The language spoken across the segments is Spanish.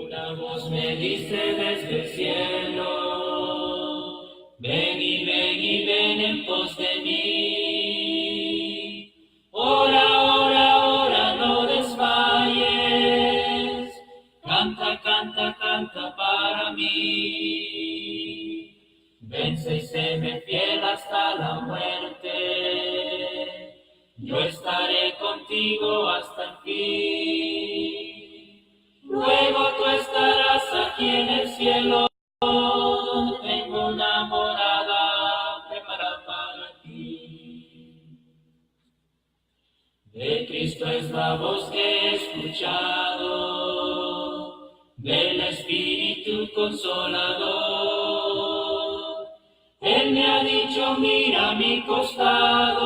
Una voz me dice desde el cielo, ven y ven en pos de mí. Ora, ora, ora, no desmayes. Canta, canta, canta para mí. Vence y séme fiel hasta la muerte. Yo estaré contigo hasta el fin. Luego tú estarás aquí en el cielo. Tengo una morada preparada para ti. De Cristo es la voz que he escuchado, del Espíritu Consolador. Él me ha dicho, mira mi costado,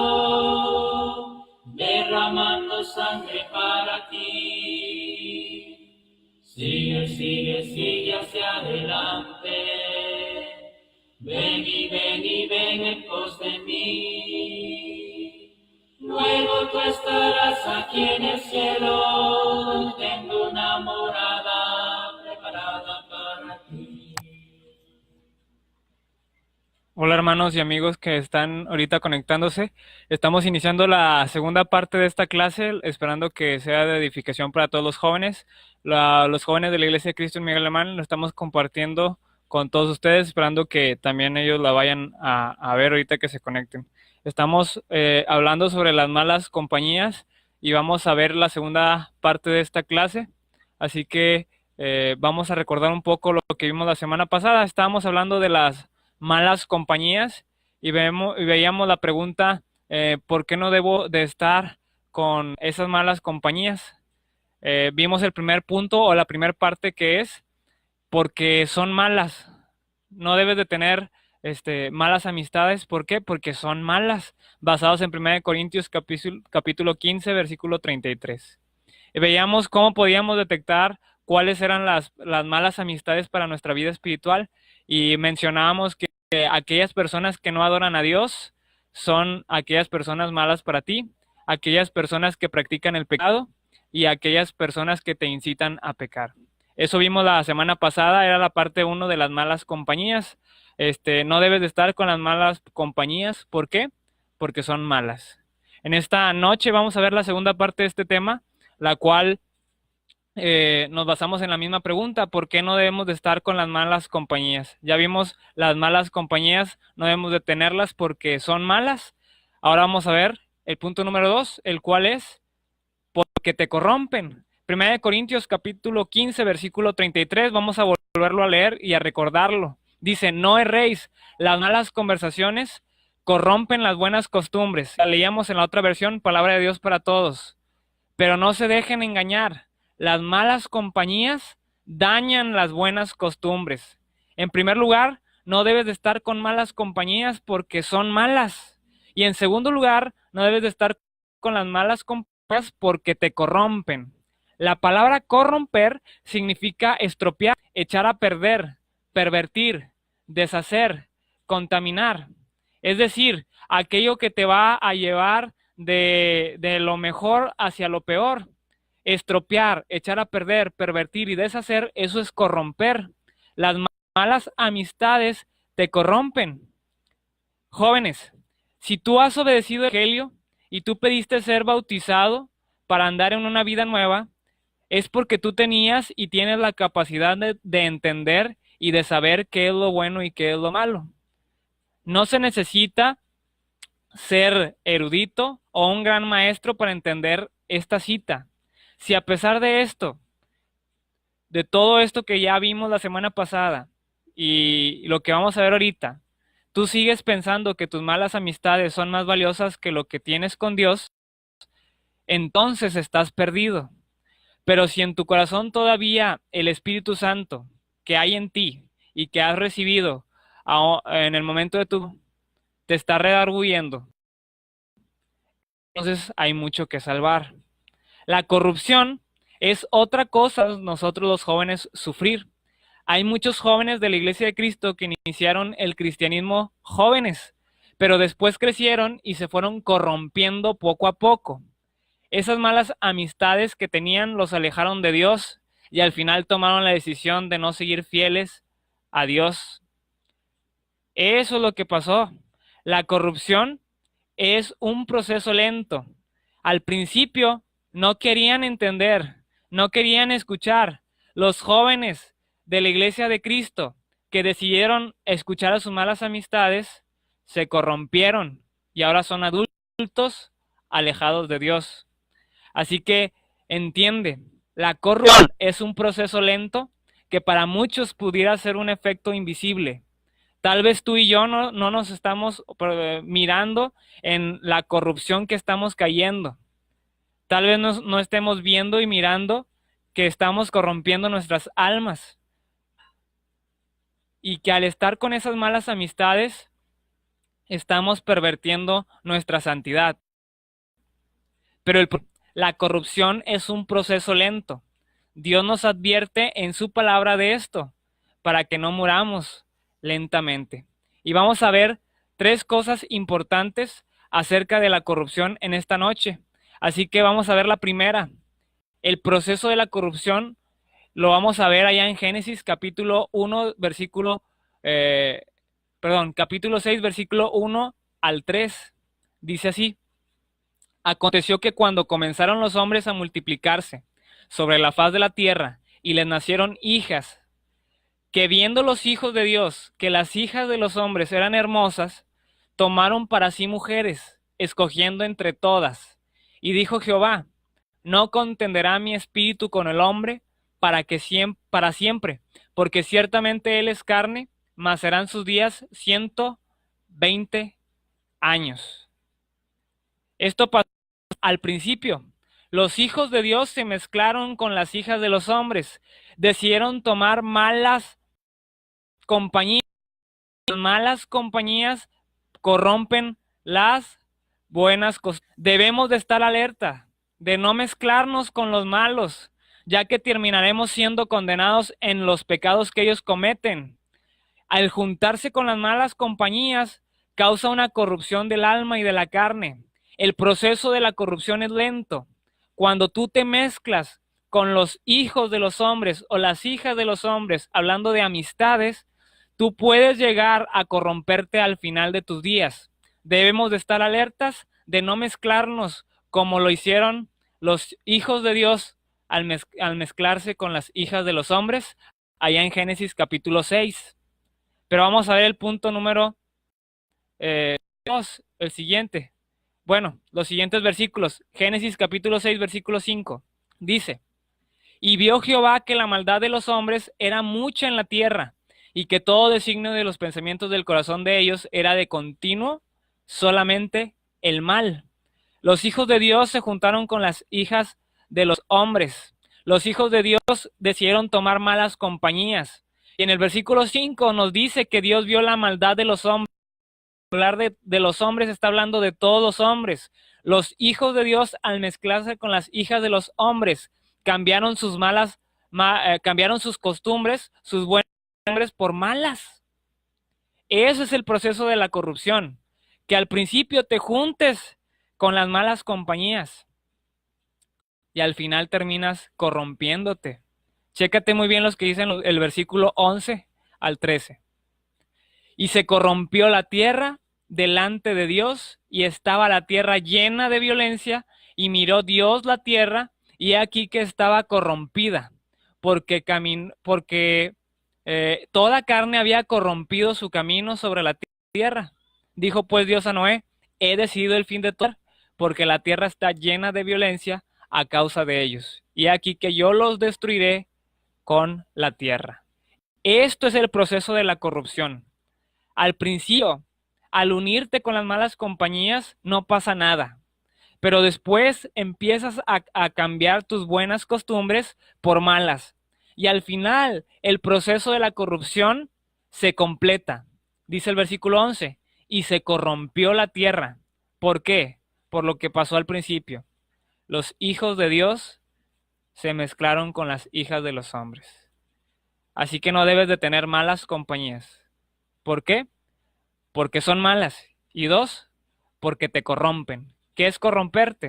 derramando sangre para ti. Sigue, sigue, sigue hacia adelante. Ven y ven en pos de mí. Luego tú estarás aquí en el cielo. Tengo una morada preparada para ti. Hola hermanos y amigos que están ahorita conectándose. Estamos iniciando la segunda parte de esta clase, esperando que sea de edificación para todos los jóvenes. Los jóvenes de la Iglesia de Cristo en Miguel Alemán lo estamos compartiendo con todos ustedes, esperando que también ellos la vayan a ver ahorita que se conecten. Estamos hablando sobre las malas compañías y vamos a ver la segunda parte de esta clase. Así que vamos a recordar un poco lo que vimos la semana pasada. Estábamos hablando de las malas compañías y veíamos la pregunta, ¿por qué no debo de estar con esas malas compañías? Vimos el primer punto o la primera parte, que es porque son malas. No debes de tener malas amistades. ¿Por qué? Porque son malas, basados en 1 Corintios capítulo 15, versículo 33. Veíamos cómo podíamos detectar cuáles eran las malas amistades para nuestra vida espiritual, y mencionábamos que aquellas personas que no adoran a Dios son aquellas personas malas para ti, aquellas personas que practican el pecado y aquellas personas que te incitan a pecar. Eso vimos la semana pasada, era la parte 1 de las malas compañías. No debes de estar con las malas compañías. ¿Por qué? Porque son malas. En esta noche vamos a ver la segunda parte de este tema, la cual nos basamos en la misma pregunta: ¿por qué no debemos de estar con las malas compañías? Ya vimos las malas compañías, no debemos de tenerlas porque son malas. Ahora vamos a ver el punto número 2, el cual es porque te corrompen. 1 Corintios capítulo 15, versículo 33, vamos a volverlo a leer y a recordarlo. Dice, no erréis, las malas conversaciones corrompen las buenas costumbres. La leíamos en la otra versión, Palabra de Dios para Todos. Pero no se dejen engañar, las malas compañías dañan las buenas costumbres. En primer lugar, no debes de estar con malas compañías porque son malas. Y en segundo lugar, no debes de estar con las malas compañías porque te corrompen. La palabra corromper significa estropear, echar a perder, pervertir, deshacer, contaminar. Es decir, aquello que te va a llevar de lo mejor hacia lo peor. Estropear, echar a perder, pervertir y deshacer, eso es corromper. Las malas amistades te corrompen. Jóvenes, si tú has obedecido el Evangelio y tú pediste ser bautizado para andar en una vida nueva, es porque tú tenías y tienes la capacidad de entender y de saber qué es lo bueno y qué es lo malo. No se necesita ser erudito o un gran maestro para entender esta cita. Si a pesar de esto, de todo esto que ya vimos la semana pasada y lo que vamos a ver ahorita, tú sigues pensando que tus malas amistades son más valiosas que lo que tienes con Dios, entonces estás perdido. Pero si en tu corazón todavía el Espíritu Santo que hay en ti y que has recibido en el momento de te está redarguyendo, entonces hay mucho que salvar. La corrupción es otra cosa nosotros los jóvenes sufrir. Hay muchos jóvenes de la Iglesia de Cristo que iniciaron el cristianismo jóvenes, pero después crecieron y se fueron corrompiendo poco a poco. Esas malas amistades que tenían los alejaron de Dios, y al final tomaron la decisión de no seguir fieles a Dios. Eso es lo que pasó. La corrupción es un proceso lento. Al principio no querían entender, no querían escuchar. Los jóvenes de la Iglesia de Cristo que decidieron escuchar a sus malas amistades se corrompieron y ahora son adultos alejados de Dios. Así que entiende, la corrupción es un proceso lento que para muchos pudiera ser un efecto invisible. Tal vez tú y yo no nos estamos mirando en la corrupción que estamos cayendo. Tal vez no estemos viendo y mirando que estamos corrompiendo nuestras almas. Y que al estar con esas malas amistades, estamos pervirtiendo nuestra santidad. Pero la corrupción es un proceso lento. Dios nos advierte en su palabra de esto, para que no muramos lentamente. Y vamos a ver 3 cosas importantes acerca de la corrupción en esta noche. Así que vamos a ver la primera. El proceso de la corrupción lo vamos a ver allá en Génesis capítulo 1, capítulo 6, versículo 1 al 3. Dice así: aconteció que cuando comenzaron los hombres a multiplicarse sobre la faz de la tierra y les nacieron hijas, que viendo los hijos de Dios que las hijas de los hombres eran hermosas, tomaron para sí mujeres, escogiendo entre todas. Y dijo Jehová: no contenderá mi espíritu con el hombre para siempre, porque ciertamente él es carne, mas serán sus días 120 años. Esto pasó al principio. Los hijos de Dios se mezclaron con las hijas de los hombres, decidieron tomar malas compañías. Las malas compañías corrompen las buenas costumbres. Debemos de estar alerta, de no mezclarnos con los malos, ya que terminaremos siendo condenados en los pecados que ellos cometen. Al juntarse con las malas compañías, causa una corrupción del alma y de la carne. El proceso de la corrupción es lento. Cuando tú te mezclas con los hijos de los hombres o las hijas de los hombres, hablando de amistades, tú puedes llegar a corromperte al final de tus días. Debemos de estar alertas de no mezclarnos como lo hicieron los hijos de Dios al mezclarse con las hijas de los hombres, allá en Génesis capítulo 6. Pero vamos a ver el punto número 2, el siguiente. Bueno, los siguientes versículos. Génesis capítulo 6, versículo 5. Dice: y vio Jehová que la maldad de los hombres era mucha en la tierra, y que todo designio de los pensamientos del corazón de ellos era de continuo solamente el mal. Los hijos de Dios se juntaron con las hijas de los hombres. Los hijos de Dios decidieron tomar malas compañías. Y en el versículo 5 nos dice que Dios vio la maldad de los hombres. Hablar de los hombres está hablando de todos los hombres. Los hijos de Dios, al mezclarse con las hijas de los hombres, cambiaron sus costumbres, sus buenas costumbres por malas. Ese es el proceso de la corrupción, que al principio te juntes con las malas compañías y al final terminas corrompiéndote. Chécate muy bien los que dicen el versículo 11 al 13. Y se corrompió la tierra delante de Dios, y estaba la tierra llena de violencia, y miró Dios la tierra, y aquí que estaba corrompida, porque toda carne había corrompido su camino sobre la tierra. Dijo pues Dios a Noé: he decidido el fin de todo, porque la tierra está llena de violencia a causa de ellos, y aquí que yo los destruiré con la tierra. Esto es el proceso de la corrupción. Al principio, al unirte con las malas compañías, no pasa nada. Pero después empiezas a cambiar tus buenas costumbres por malas. Y al final, el proceso de la corrupción se completa. Dice el versículo 11, y se corrompió la tierra. ¿Por qué? Por lo que pasó al principio. Los hijos de Dios se mezclaron con las hijas de los hombres. Así que no debes de tener malas compañías. ¿Por qué? Porque son malas. Y 2, porque te corrompen. ¿Qué es corromperte?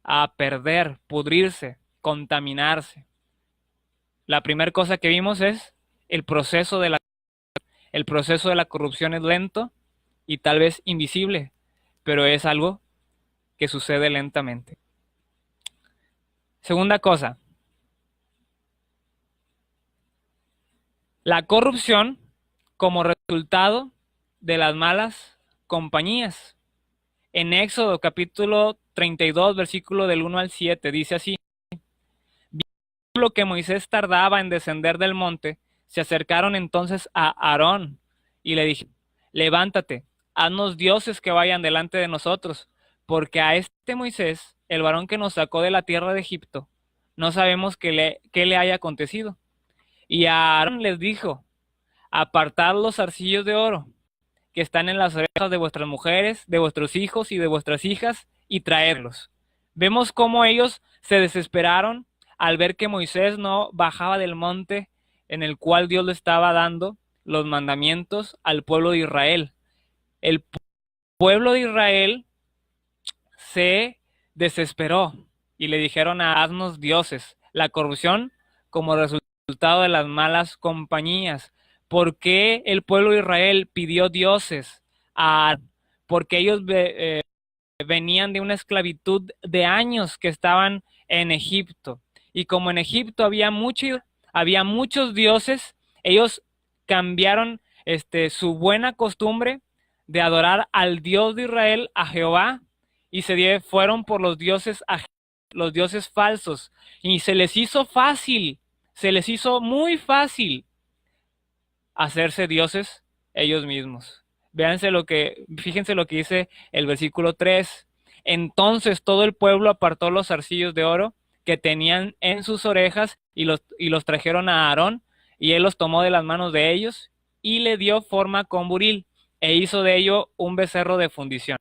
A perder, pudrirse. contaminarse. La primera cosa que vimos es el proceso de la corrupción es lento y tal vez invisible, pero es algo que sucede lentamente. Segunda cosa, la corrupción como resultado de las malas compañías. En Éxodo capítulo 32, versículo del 1 al 7, dice así: lo que Moisés tardaba en descender del monte, se acercaron entonces a Aarón y le dijeron: levántate, haznos dioses que vayan delante de nosotros, porque a este Moisés, el varón que nos sacó de la tierra de Egipto, no sabemos qué le haya acontecido. Y a Aarón les dijo: apartad los zarcillos de oro que están en las orejas de vuestras mujeres, de vuestros hijos y de vuestras hijas, y traedlos. Vemos cómo ellos se desesperaron al ver que Moisés no bajaba del monte en el cual Dios le estaba dando los mandamientos al pueblo de Israel. El pueblo de Israel se desesperó y le dijeron: haznos dioses. La corrupción como resultado de las malas compañías. ¿Por qué el pueblo de Israel pidió dioses? Porque ellos venían de una esclavitud de años que estaban en Egipto. Y como en Egipto había muchos dioses, ellos cambiaron su buena costumbre de adorar al Dios de Israel, a Jehová, y fueron por los dioses falsos. Y se les hizo muy fácil hacerse dioses ellos mismos. Fíjense lo que dice el versículo 3. Entonces todo el pueblo apartó los zarcillos de oro que tenían en sus orejas y los trajeron a Aarón, y él los tomó de las manos de ellos y le dio forma con buril e hizo de ello un becerro de fundición.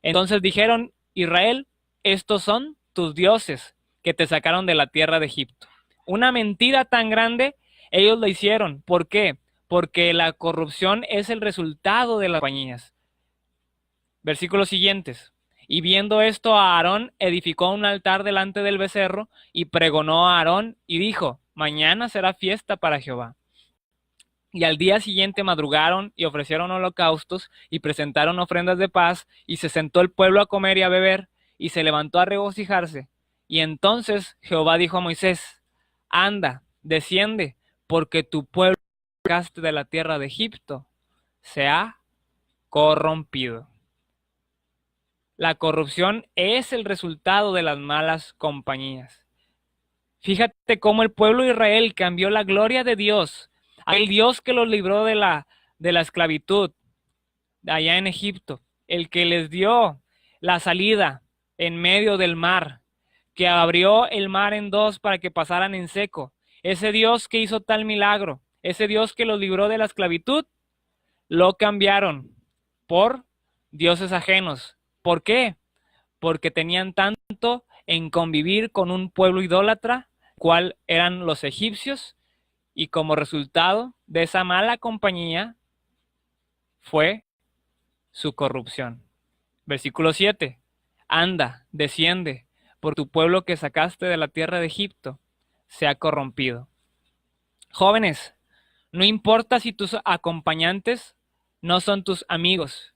Entonces dijeron: Israel, estos son tus dioses que te sacaron de la tierra de Egipto. Una mentira tan grande ellos la hicieron. ¿Por qué? Porque la corrupción es el resultado de las compañías. Versículos siguientes. Y viendo esto, Aarón edificó un altar delante del becerro y pregonó a Aarón y dijo: mañana será fiesta para Jehová. Y al día siguiente madrugaron y ofrecieron holocaustos y presentaron ofrendas de paz, y se sentó el pueblo a comer y a beber, y se levantó a regocijarse. Y entonces Jehová dijo a Moisés: anda, desciende, porque tu pueblo que sacaste de la tierra de Egipto se ha corrompido. La corrupción es el resultado de las malas compañías. Fíjate cómo el pueblo de Israel cambió la gloria de Dios, el Dios que los libró de la esclavitud allá en Egipto, el que les dio la salida en medio del mar, que abrió el mar en dos para que pasaran en seco. Ese Dios que hizo tal milagro, ese Dios que los libró de la esclavitud, lo cambiaron por dioses ajenos. ¿Por qué? Porque tenían tanto en convivir con un pueblo idólatra, cual eran los egipcios, y como resultado de esa mala compañía fue su corrupción. Versículo 7. Anda, desciende, por tu pueblo que sacaste de la tierra de Egipto se ha corrompido. Jóvenes, no importa si tus acompañantes no son tus amigos.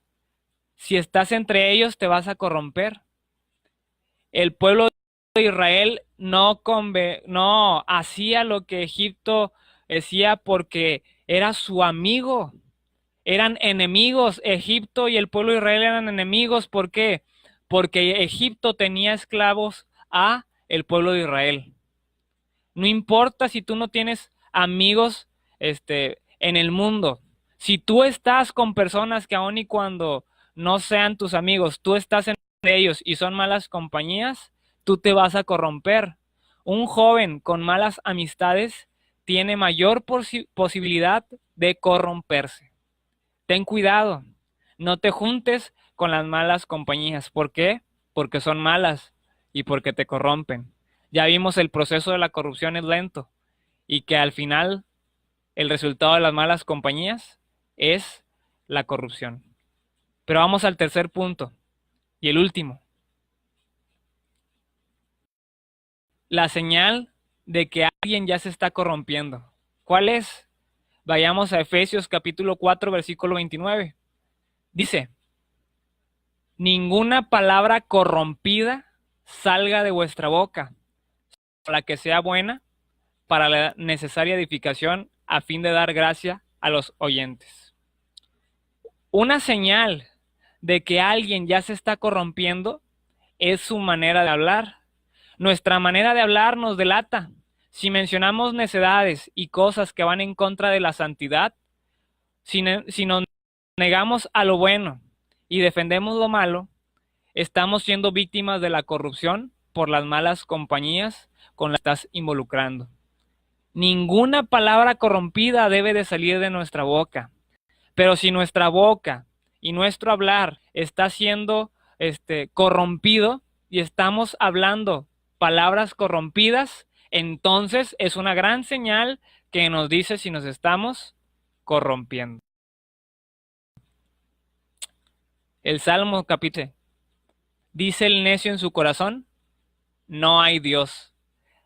Si estás entre ellos, te vas a corromper. El pueblo de Israel no hacía lo que Egipto decía porque era su amigo. Eran enemigos. Egipto y el pueblo de Israel eran enemigos. ¿Por qué? Porque Egipto tenía esclavos a el pueblo de Israel. No importa si tú no tienes amigos en el mundo. Si tú estás con personas que aun y cuando no sean tus amigos, tú estás entre ellos y son malas compañías, tú te vas a corromper. Un joven con malas amistades tiene mayor posibilidad de corromperse. Ten cuidado, no te juntes con las malas compañías. ¿Por qué? Porque son malas y porque te corrompen. Ya vimos el proceso de la corrupción es lento y que al final el resultado de las malas compañías es la corrupción. Pero vamos al tercer punto y el último. la señal de que alguien ya se está corrompiendo. ¿Cuál es? Vayamos a Efesios capítulo 4, versículo 29. Dice, ninguna palabra corrompida salga de vuestra boca, para que sea buena para la necesaria edificación a fin de dar gracia a los oyentes. Una señal de que alguien ya se está corrompiendo es su manera de hablar. Nuestra manera de hablar nos delata. Si mencionamos necedades y cosas que van en contra de la santidad, si nos negamos a lo bueno y defendemos lo malo, estamos siendo víctimas de la corrupción por las malas compañías con las que estás involucrando. Ninguna palabra corrompida debe de salir de nuestra boca. Pero si nuestra boca y nuestro hablar está siendo corrompido y estamos hablando palabras corrompidas, entonces es una gran señal que nos dice si nos estamos corrompiendo. El Salmo capítulo dice el necio en su corazón, no hay Dios.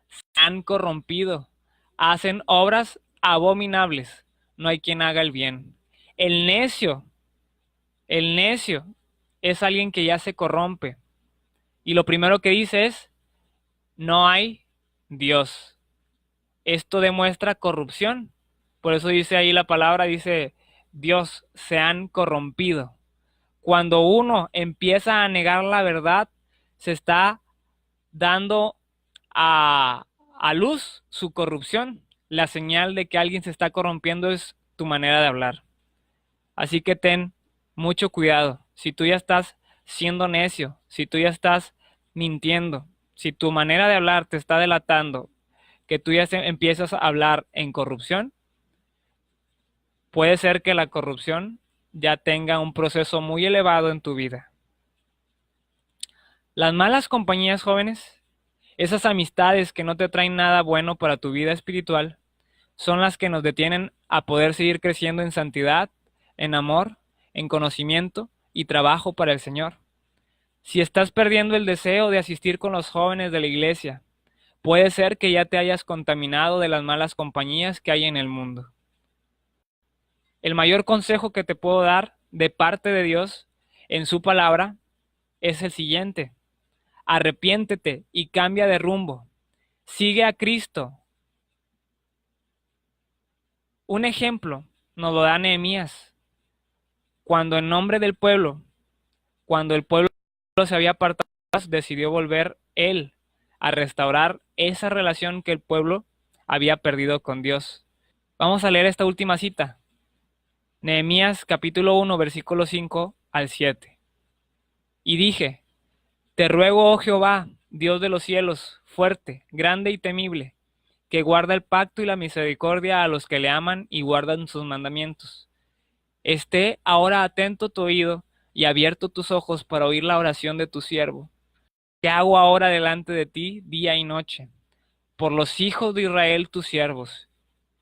Se han corrompido, hacen obras abominables, no hay quien haga el bien. El necio es alguien que ya se corrompe. Y lo primero que dice es, no hay Dios. Esto demuestra corrupción. Por eso dice ahí la palabra, dice, Dios, se han corrompido. Cuando uno empieza a negar la verdad, se está dando a luz su corrupción. La señal de que alguien se está corrompiendo es tu manera de hablar. Así que ten mucho cuidado. Si tú ya estás siendo necio, si tú ya estás mintiendo, si tu manera de hablar te está delatando que tú ya empiezas a hablar en corrupción, puede ser que la corrupción ya tenga un proceso muy elevado en tu vida. Las malas compañías, jóvenes, esas amistades que no te traen nada bueno para tu vida espiritual, son las que nos detienen a poder seguir creciendo en santidad, en amor, en conocimiento y trabajo para el Señor. Si estás perdiendo el deseo de asistir con los jóvenes de la iglesia, puede ser que ya te hayas contaminado de las malas compañías que hay en el mundo. El mayor consejo que te puedo dar de parte de Dios en su palabra es el siguiente: arrepiéntete y cambia de rumbo. Sigue a Cristo. Un ejemplo nos lo da Nehemías. Cuando en nombre del pueblo, cuando el pueblo se había apartado, decidió volver él a restaurar esa relación que el pueblo había perdido con Dios. Vamos a leer esta última cita. Nehemías capítulo 1, versículo 5 al 7. Y dije, te ruego, oh Jehová, Dios de los cielos, fuerte, grande y temible, que guarda el pacto y la misericordia a los que le aman y guardan sus mandamientos. Esté ahora atento tu oído y abierto tus ojos para oír la oración de tu siervo, que hago ahora delante de ti día y noche, por los hijos de Israel tus siervos,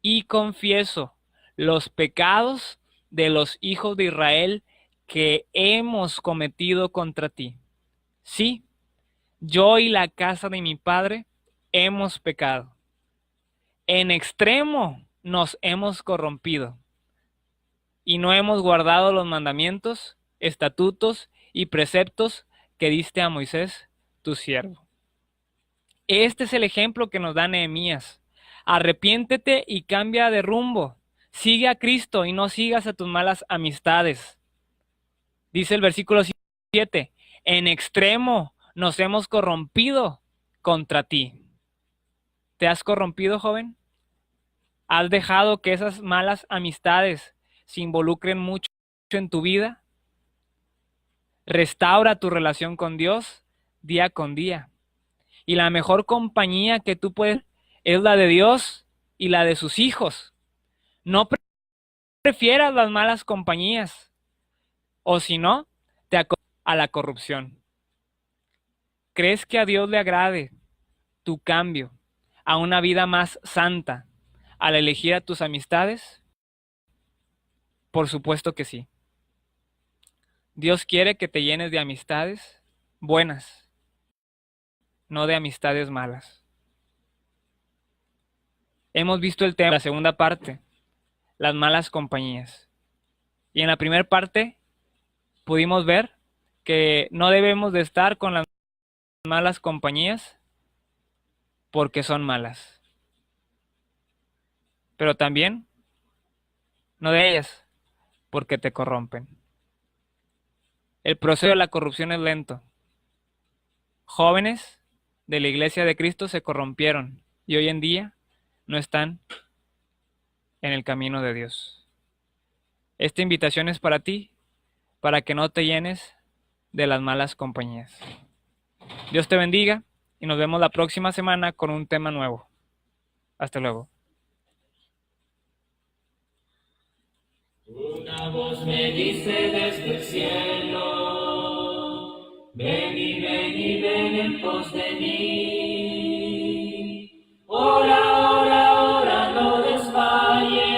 y confieso los pecados de los hijos de Israel que hemos cometido contra ti. Sí, yo y la casa de mi padre hemos pecado. En extremo nos hemos corrompido y no hemos guardado los mandamientos, estatutos y preceptos que diste a Moisés, tu siervo. Este es el ejemplo que nos da Nehemías. Arrepiéntete y cambia de rumbo. Sigue a Cristo y no sigas a tus malas amistades. Dice el versículo 7, en extremo nos hemos corrompido contra ti. ¿Te has corrompido, joven? ¿Has dejado que esas malas amistades se involucren mucho en tu vida? Restaura tu relación con Dios día con día. Y la mejor compañía que tú puedes es la de Dios y la de sus hijos. No prefieras las malas compañías, o si no, te acoges a la corrupción. ¿Crees que a Dios le agrade tu cambio a una vida más santa al elegir a tus amistades? Por supuesto que sí. Dios quiere que te llenes de amistades buenas, no de amistades malas. Hemos visto el tema, la segunda parte, las malas compañías. Y en la primera parte pudimos ver que no debemos de estar con las malas compañías porque son malas. Pero también no de ellas porque te corrompen. El proceso de la corrupción es lento. Jóvenes de la Iglesia de Cristo se corrompieron y hoy en día no están en el camino de Dios. Esta invitación es para ti, para que no te llenes de las malas compañías. Dios te bendiga y nos vemos la próxima semana con un tema nuevo. Hasta luego. Una voz me dice desde el cielo, ven y ven en pos de mí. Ora, ora, ora, no desmayes,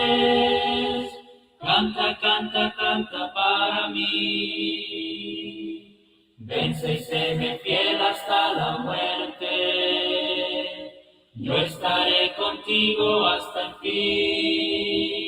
canta, canta, canta para mí. Vence y séme fiel hasta la muerte, yo estaré contigo hasta el fin.